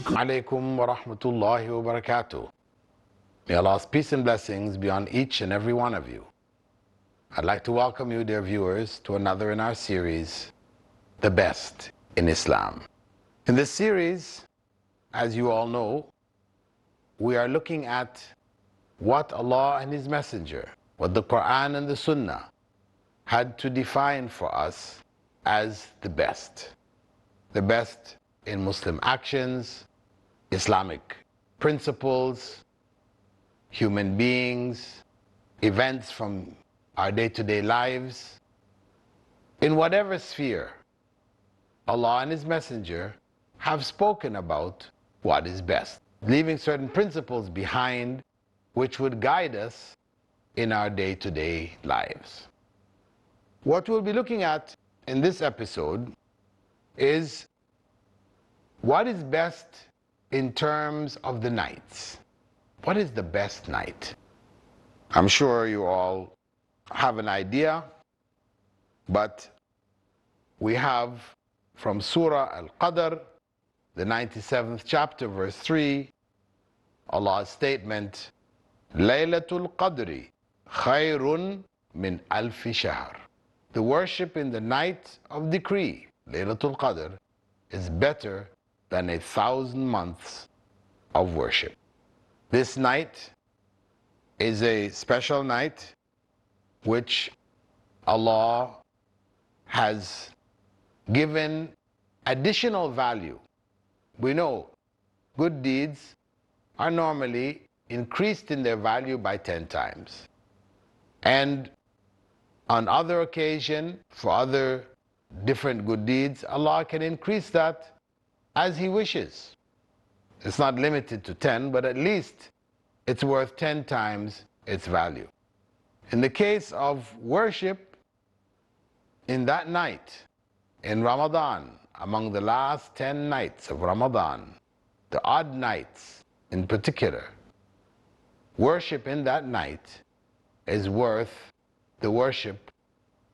Alaikum wa rahmatullahi wa barakatuh. May Allah's peace and blessings be on each and every one of you. I'd like to welcome you, dear viewers, to another in our series, The Best in Islam. In this series, as you all know, we are looking at what Allah and His Messenger, what the Quran and the Sunnah had to define for us as the best. The best in Muslim actions, Islamic principles, human beings, events from our day-to-day lives. In whatever sphere, Allah and His Messenger have spoken about what is best, leaving certain principles behind which would guide us in our day-to-day lives. What we'll be looking at in this episode is what is best in terms of the nights. What is the best night? I'm sure you all have an idea, but we have from Surah Al-Qadr, the 97th chapter, verse 3, Allah's statement, Laylatul Qadri khayrun min alfi shahr. The worship in the night of decree, Laylatul Qadr, is better than 1,000 months of worship. This night is a special night which Allah has given additional value. We know good deeds are normally increased in their value by 10 times. And on other occasion, for other different good deeds, Allah can increase that as He wishes. It's not limited to 10, but at least it's worth 10 times its value. In the case of worship, in that night, in Ramadan, among the last 10 nights of Ramadan, the odd nights in particular, worship in that night is worth the worship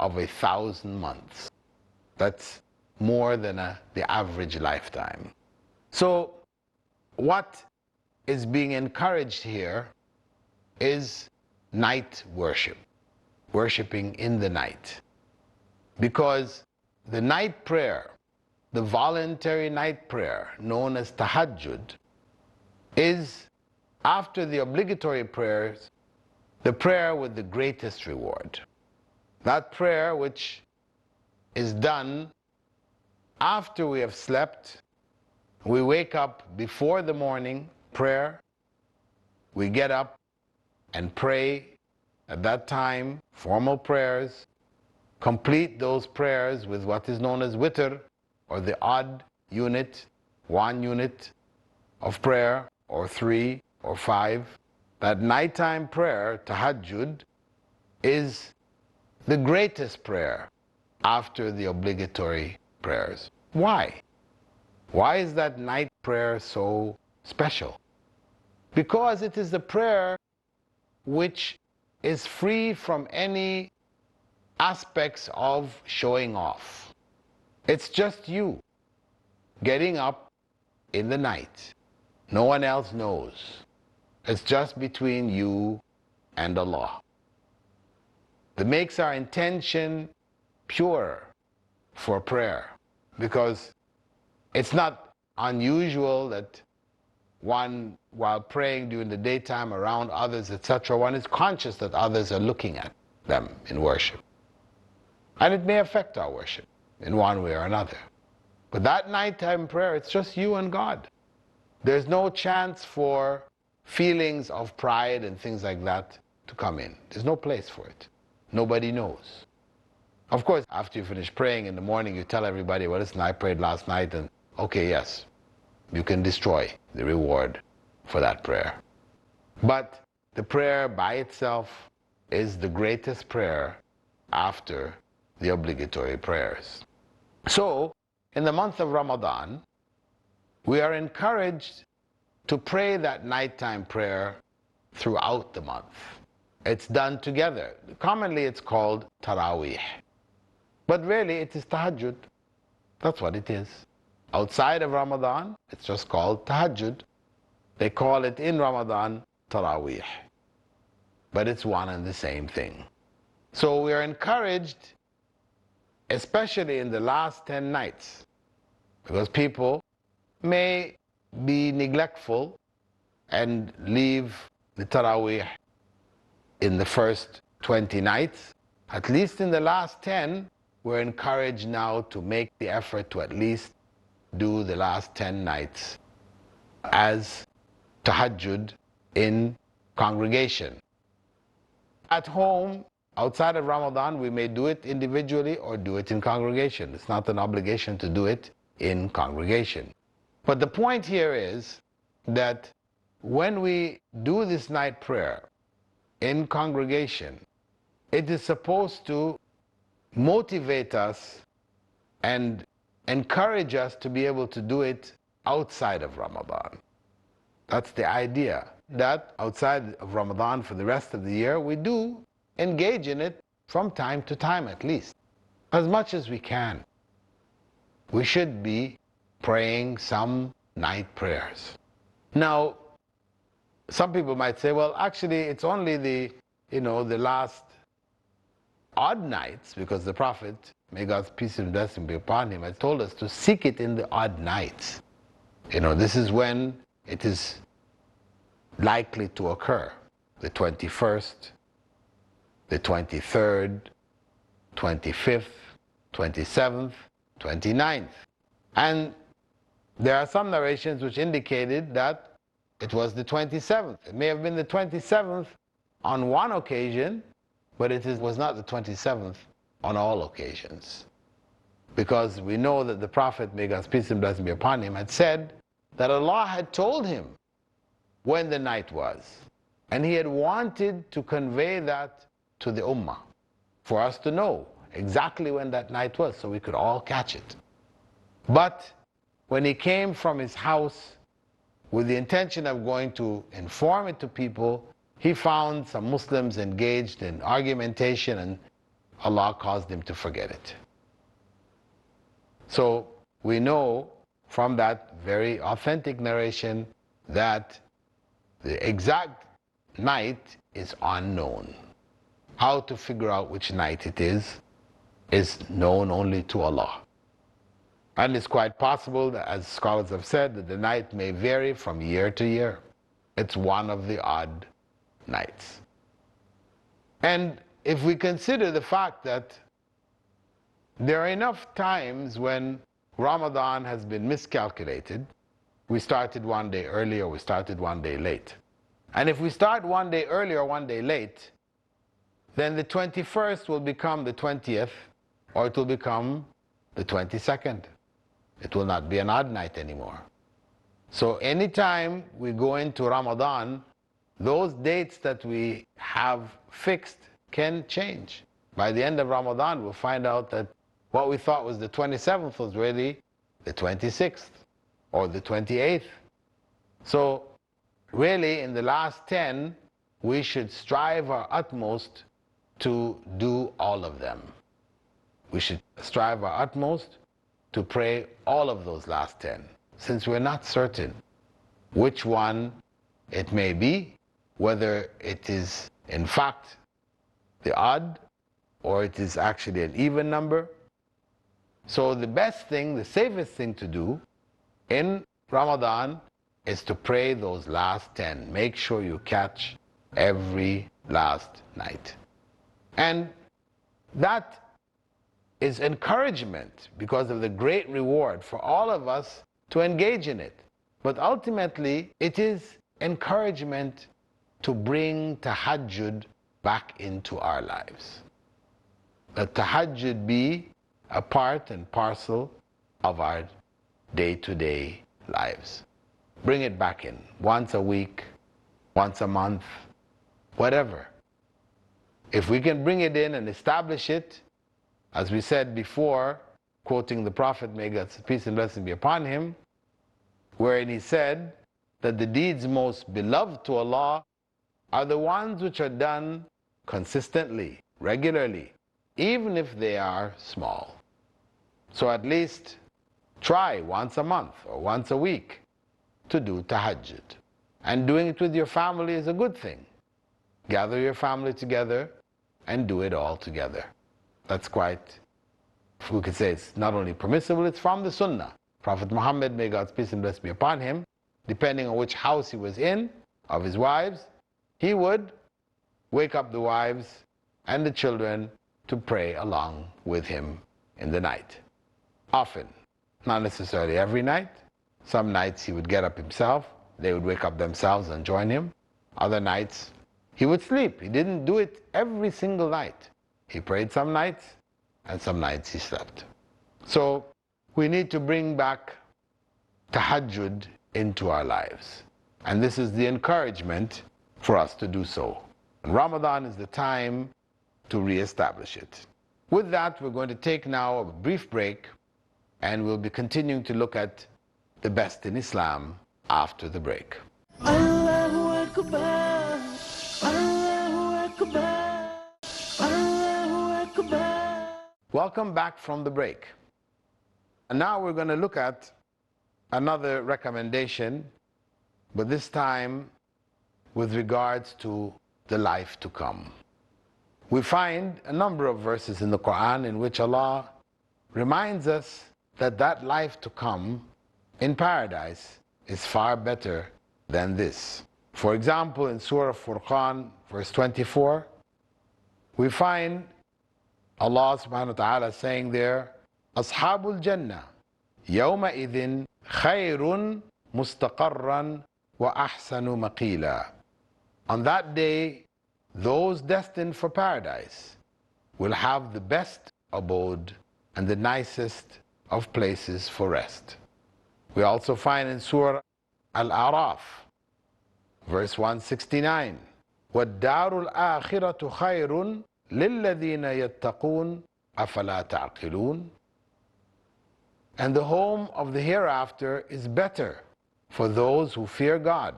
of 1,000 months. That's more than the average lifetime. So what is being encouraged here is night worship, worshiping in the night. Because the night prayer, the voluntary night prayer known as tahajjud, is, after the obligatory prayers, the prayer with the greatest reward. That prayer which is done after we have slept, we wake up before the morning prayer, we get up and pray at that time, formal prayers, complete those prayers with what is known as witr, or the odd unit, 1 unit of prayer, or 3 or 5. That nighttime prayer, tahajjud, is the greatest prayer after the obligatory prayers. Why? Why is that night prayer so special? Because it is the prayer which is free from any aspects of showing off. It's just you getting up in the night. No one else knows. It's just between you and Allah. That makes our intention pure for prayer, because it's not unusual that one, while praying during the daytime around others, etc., one is conscious that others are looking at them in worship. And it may affect our worship in one way or another. But that nighttime prayer, it's just you and God. There's no chance for feelings of pride and things like that to come in. There's no place for it. Nobody knows. Of course, after you finish praying in the morning, you tell everybody, well, listen, I prayed last night, and okay, yes, you can destroy the reward for that prayer. But the prayer by itself is the greatest prayer after the obligatory prayers. So, in the month of Ramadan, we are encouraged to pray that nighttime prayer throughout the month. It's done together. Commonly it's called Taraweeh. But really it is Tahajjud. That's what it is. outside of Ramadan, it's just called tahajjud. They call it in Ramadan Taraweeh. But it's one and the same thing. So we are encouraged, especially in the last 10 nights, because people may be neglectful and leave the Taraweeh in the first 20 nights. At least in the last 10, we're encouraged now to make the effort to at least do the last 10 nights as tahajjud in congregation. At home, outside of Ramadan, we may do it individually or do it in congregation. It's not an obligation to do it in congregation. But the point here is that when we do this night prayer in congregation, it is supposed to motivate us and encourage us to be able to do it outside of Ramadan. That's the idea, that outside of Ramadan for the rest of the year, we do engage in it from time to time at least, as much as we can. We should be praying some night prayers. Now, some people might say, well, actually, it's only the last odd nights, because the Prophet, may God's peace and blessing be upon him, has told us to seek it in the odd nights. This is when it is likely to occur. The 21st, the 23rd, 25th, 27th, 29th. And there are some narrations which indicated that it was the 27th. It may have been the 27th on one occasion, but it was not the 27th on all occasions. Because we know that the Prophet, may God's peace and blessing be upon him, had said that Allah had told him when the night was. And he had wanted to convey that to the Ummah, for us to know exactly when that night was, so we could all catch it. But when he came from his house with the intention of going to inform it to people, he found some Muslims engaged in argumentation, and Allah caused him to forget it. So we know from that very authentic narration that the exact night is unknown. How to figure out which night it is known only to Allah. And it's quite possible that, as scholars have said, that the night may vary from year to year. It's one of the odd nights. And if we consider the fact that there are enough times when Ramadan has been miscalculated, we started one day early or we started one day late. And if we start one day early or one day late, then the 21st will become the 20th, or it will become the 22nd. It will not be an odd night anymore. So anytime we go into Ramadan, those dates that we have fixed can change. By the end of Ramadan, we'll find out that what we thought was the 27th was really the 26th or the 28th. So really, in the last 10, we should strive our utmost to do all of them. We should strive our utmost to pray all of those last 10, since we're not certain which one it may be, whether it is in fact the odd or it is actually an even number. So the best thing, the safest thing to do in Ramadan is to pray those last 10. Make sure you catch every last night. And that is encouragement because of the great reward for all of us to engage in it. But ultimately, it is encouragement to bring tahajjud back into our lives. That tahajjud be a part and parcel of our day-to-day lives. Bring it back in once a week, once a month, whatever. If we can bring it in and establish it, as we said before, quoting the Prophet, may God's peace and blessing be upon him, wherein he said that the deeds most beloved to Allah are the ones which are done consistently, regularly, even if they are small. So at least Try once a month or once a week to do tahajjud. And doing it with your family is a good thing. Gather your family together and do it all together. That's quite, we could say it's not only permissible, it's from the Sunnah. Prophet Muhammad, may God's peace and blessings be upon him, depending on which house he was in, of his wives, he would wake up the wives and the children to pray along with him in the night. Often, not necessarily every night. Some nights he would get up himself, they would wake up themselves and join him. Other nights he would sleep. He didn't do it every single night. He prayed some nights, and some nights he slept. So we need to bring back tahajjud into our lives. And this is the encouragement for us to do so. And Ramadan is the time to reestablish it. With that, we're going to take now a brief break, and we'll be continuing to look at the best in Islam after the break. Allahu Akbar, Allahu Akbar, Allahu Akbar. Welcome back from the break. And now we're going to look at another recommendation, but this time with regards to the life to come. We find a number of verses in the Quran in which Allah reminds us that that life to come in paradise is far better than this. For example, in Surah Furqan, verse 24, we find Allah subhanahu wa ta'ala saying there, Ashabul Jannah, yawma idhin khayrun mustaqarran wa ahsanu maqila. On that day, those destined for paradise will have the best abode and the nicest of places for rest. We also find in Surah Al-A'raf, verse 169, وَالدَّارُ الْآخِرَةُ خَيْرٌ لِلَّذِينَ يَتَّقُونَ أَفَلَا تَعْقِلُونَ. And the home of the hereafter is better for those who fear God.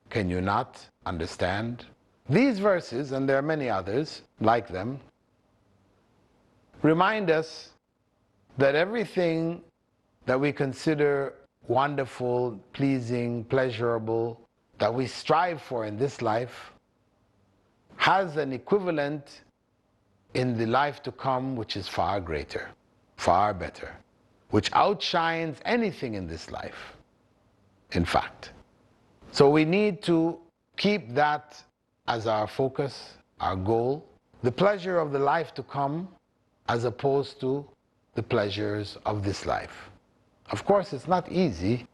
Can you not understand? These verses, and there are many others like them, remind us that everything that we consider wonderful, pleasing, pleasurable, that we strive for in this life, has an equivalent in the life to come which is far greater, far better, which outshines anything in this life, in fact. So we need to keep that as our focus, our goal, the pleasure of the life to come as opposed to the pleasures of this life. Of course, it's not easy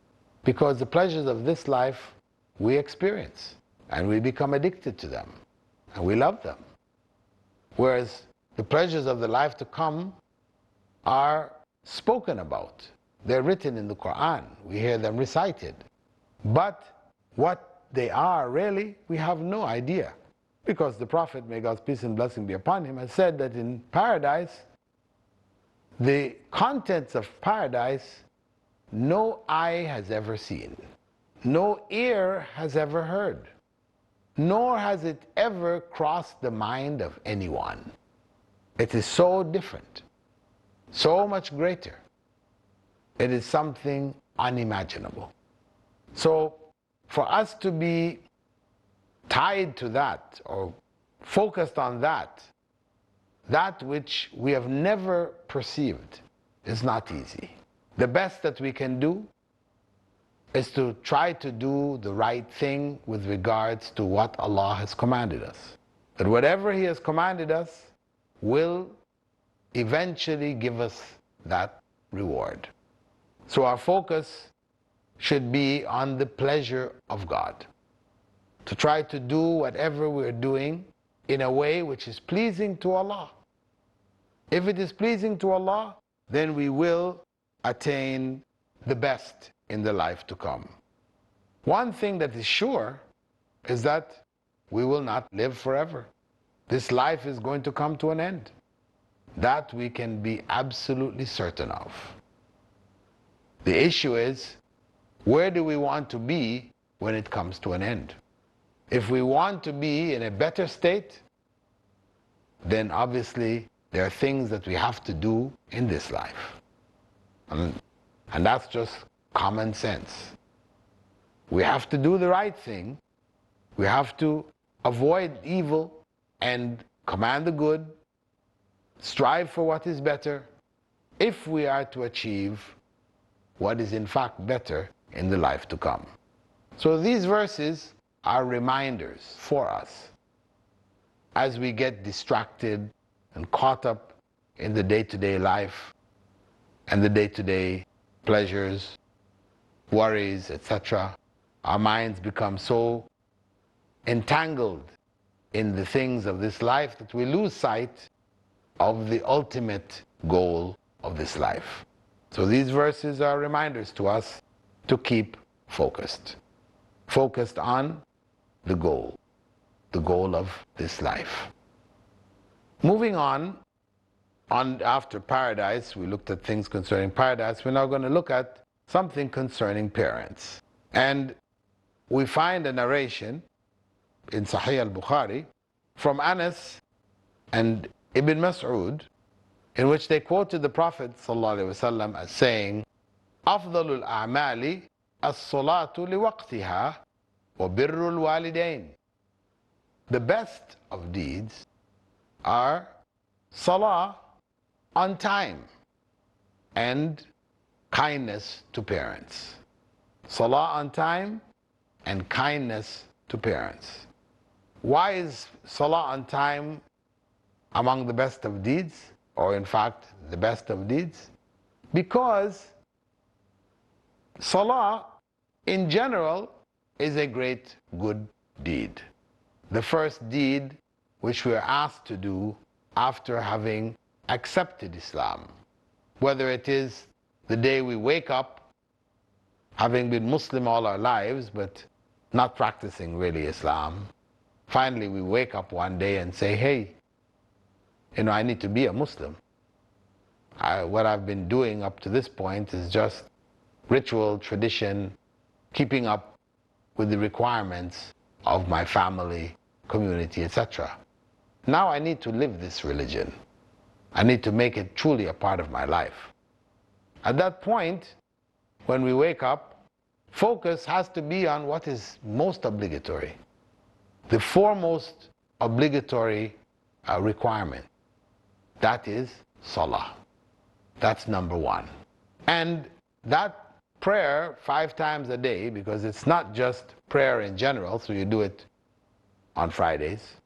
because the pleasures of this life we experience and we become addicted to them and we love them. Whereas the pleasures of the life to come are spoken about. They're written in the Quran. We hear them recited. But what they are really, we have no idea. Because the Prophet, may God's peace and blessing be upon him, has said that in paradise, the contents of paradise, no eye has ever seen, no ear has ever heard, nor has it ever crossed the mind of anyone. It is so different, so much greater. It is something unimaginable. So for us to be tied to that or focused on that which we have never perceived is not easy. The best that we can do is to try to do the right thing with regards to what Allah has commanded us. That whatever He has commanded us will eventually give us that reward. So our focus should be on the pleasure of God. To try to do whatever we're doing in a way which is pleasing to Allah. If it is pleasing to Allah, then we will attain the best in the life to come. One thing that is sure is that we will not live forever. This life is going to come to an end. That we can be absolutely certain of. The issue is, where do we want to be when it comes to an end? If we want to be in a better state, then obviously there are things that we have to do in this life. And And that's just common sense. We have to do the right thing. We have to avoid evil and command the good, strive for what is better, if we are to achieve what is in fact better in the life to come. So these verses are reminders for us as we get distracted and caught up in the day-to-day life and the day-to-day pleasures, worries, etc. Our minds become so entangled in the things of this life that we lose sight of the ultimate goal of this life. So these verses are reminders to us to keep focused on the goal of this life. Moving on after paradise, we looked at things concerning paradise. We're now going to look at something concerning parents. And we find a narration in Sahih al-Bukhari from Anas and Ibn Mas'ud, in which they quoted the Prophet ﷺ as saying, أفضل الأعمال الصلاة لوقتها وبر الوالدين. The best of deeds are salah on time and kindness to parents. Salah on time and kindness to parents. Why is salah on time among the best of deeds, or in fact the best of deeds? Because salah in general is a great good deed. The first deed which we are asked to do after having accepted Islam. Whether it is the day we wake up, having been Muslim all our lives, but not practicing really Islam. Finally, we wake up one day and say, hey, I need to be a Muslim. What I've been doing up to this point is just ritual, tradition, keeping up with the requirements of my family, community, etc. Now I need to live this religion. I need to make it truly a part of my life. At that point, when we wake up, focus has to be on what is most obligatory. The foremost obligatory requirement. That is salah. That's number one. And that prayer 5 times a day, because it's not just prayer in general, so you do it on Fridays.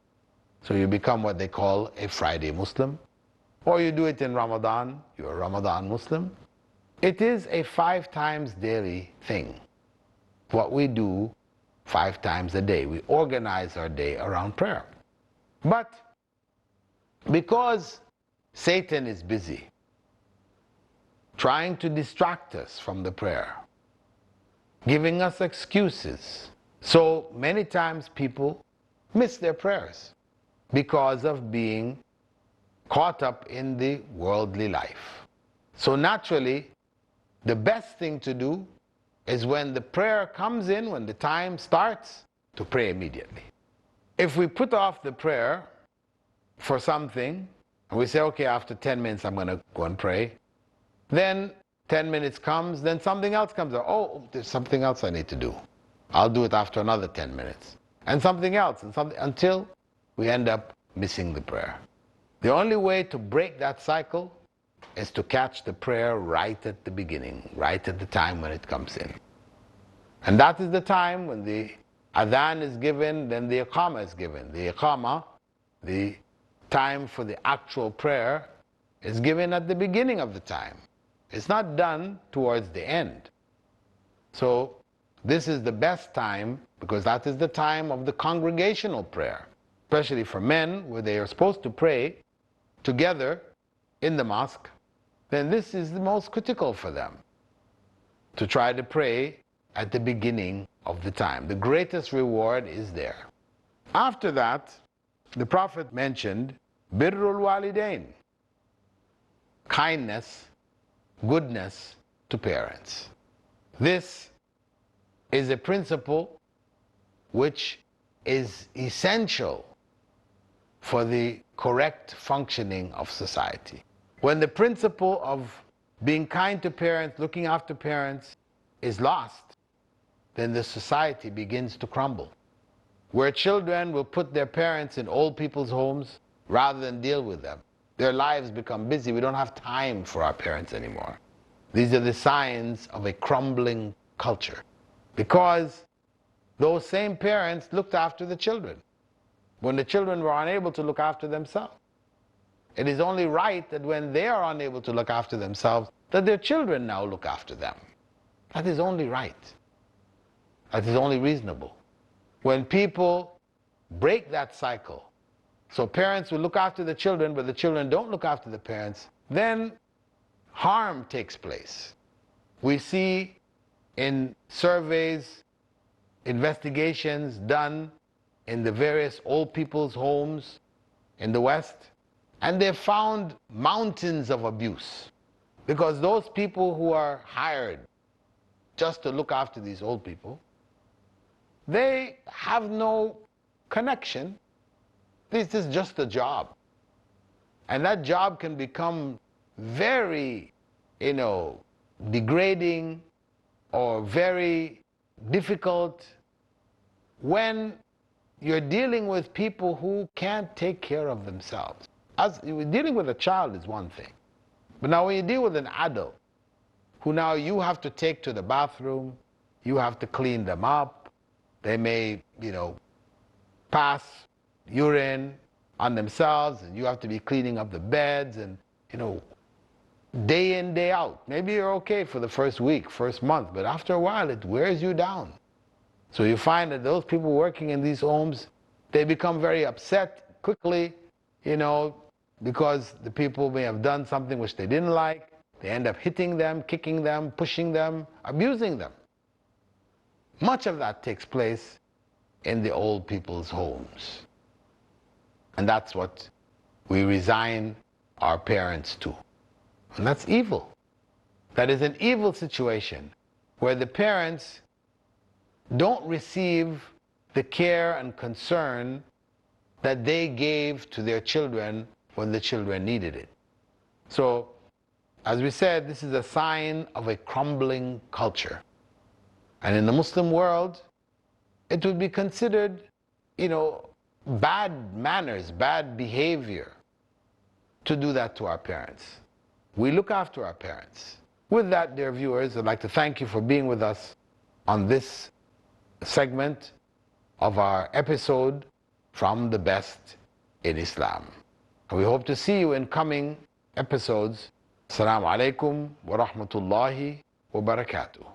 So you become what they call a Friday Muslim. Or you do it in Ramadan, you're a Ramadan Muslim. It is a 5 times daily thing. What we do 5 times a day. We organize our day around prayer. But because Satan is busy trying to distract us from the prayer, giving us excuses, so many times people miss their prayers because of being caught up in the worldly life. So naturally, the best thing to do is when the prayer comes in, when the time starts, to pray immediately. If we put off the prayer for something, and we say, okay, after 10 minutes I'm going to go and pray, then 10 minutes comes, then something else comes up. Oh, there's something else I need to do. I'll do it after another 10 minutes. And something else, and something, until we end up missing the prayer. The only way to break that cycle is to catch the prayer right at the beginning, right at the time when it comes in. And that is the time when the adhan is given, then the iqamah is given. The iqamah, the time for the actual prayer, is given at the beginning of the time. It's not done towards the end. So this is the best time, because that is the time of the congregational prayer, especially for men, where they are supposed to pray together in the mosque. Then this is the most critical for them, to try to pray at the beginning of the time. The greatest reward is there. After that, the Prophet mentioned birrul walidain, kindness, goodness to parents. This is a principle which is essential for the correct functioning of society. When the principle of being kind to parents, looking after parents is lost, then the society begins to crumble. Where children will put their parents in old people's homes rather than deal with them. Their lives become busy. We don't have time for our parents anymore. These are the signs of a crumbling culture, because those same parents looked after the children when the children were unable to look after themselves. It is only right that when they are unable to look after themselves, that their children now look after them. That is only right. That is only reasonable. When people break that cycle, so parents will look after the children, but the children don't look after the parents, then harm takes place. We see in surveys, investigations done in the various old people's homes in the West, and they found mountains of abuse, because those people who are hired just to look after these old people, they have no connection. This is just a job. And that job can become very, degrading or very difficult when you're dealing with people who can't take care of themselves. As dealing with a child is one thing. But now when you deal with an adult, who now you have to take to the bathroom, you have to clean them up, they may, pass urine on themselves, and you have to be cleaning up the beds, and, day in, day out. Maybe you're okay for the first week, first month, but after a while it wears you down. So you find that those people working in these homes, they become very upset quickly, because the people may have done something which they didn't like. They end up hitting them, kicking them, pushing them, abusing them. Much of that takes place in the old people's homes. And that's what we resign our parents to. And that's evil. That is an evil situation where the parents don't receive the care and concern that they gave to their children when the children needed it. So, as we said, this is a sign of a crumbling culture. And in the Muslim world, it would be considered, bad manners, bad behavior to do that to our parents. We look after our parents. With that, dear viewers, I'd like to thank you for being with us on this segment of our episode From the Best in Islam. And we hope to see you in coming episodes. Assalamu alaikum wa rahmatullahi wa barakatuh.